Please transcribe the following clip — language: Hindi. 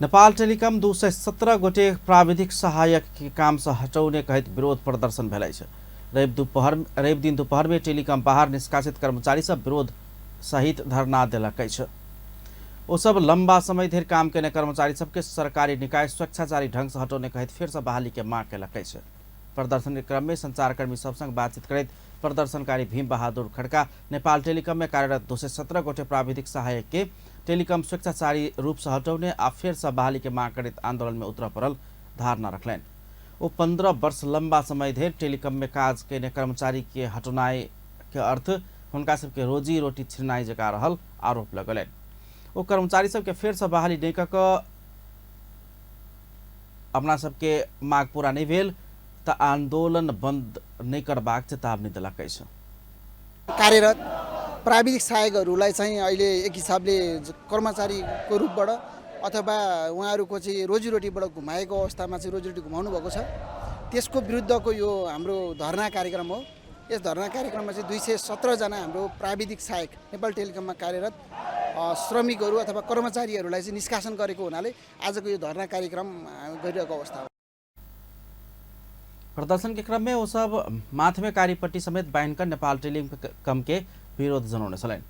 नेपाल टेलिकम 217 गोटे प्राविधिक सहायक के काम से हटाउने कहित विरोध प्रदर्शन भेलै छ। रवि दिन दोपहर में टेलिकम बाहर निष्कासित कर्मचारी सब विरोध सहित धरना देलकै छ। ओ सब लंबा समय धरि काम करने कर्मचारी सबके सरकारी निकाय स्वेच्छाचारी ढंग से हटाउने कहित फिर से बहाली के मांग केलकै छ। प्रदर्शन के क्रम में संचारकर्मी सब संग बातचीत करैत प्रदर्शनकारी भीम बहादुर खड़का नेपाल टेलिकम में कार्यरत 217 गोटे प्राविधिक सहायक के टेलिकम स्वेच्छाचारी रूप से हटाउने आ फिर से बहाली के मांग करैत आंदोलन में उतर पड़ल धारणा रखलैन। वो 15 वर्ष लंबा समय धरि टेलिकम में काज करने कर्मचारी के हटनाई के अर्थ हुनका सबके रोजी रोटी छिनाई जका रहल आरोप लगलैन। वो कर्मचारी सबके फिर से बहाली नहीं क अपना सबके मांग पूरा नहीं भेल त आंदोलन बंद नहीं करबाक चेतावनी देलकै छ। कार्यरत प्राविधिक सहायकहरूलाई चाहिँ अहिले एक हिसाबले कर्मचारीको रूपबाट अथवा उहाँहरूको चाहिँ रोजीरोटीबाट घुमाएको अवस्थामा चाहिँ रोजीरोटी घुमाउनु भएको छ। त्यसको विरुद्धको यो हाम्रो धरना कार्यक्रम हो। यस धरना कार्यक्रममा चाहिँ 217 जना हाम्रो प्राविधिक सहायक नेपाल टेलिकममा कार्यरत श्रमिकहरू अथवा कर्मचारीहरूलाई चाहिँ निष्कासन गरेको हुनाले आजको यो धरना कार्यक्रम गरिरहेको अवस्था हो। प्रदर्शन के क्रम में वो सब माथ में कारीपट्टी समेत बांधकर नेपाल टेलिकम के विरोध जनाउने छलैन।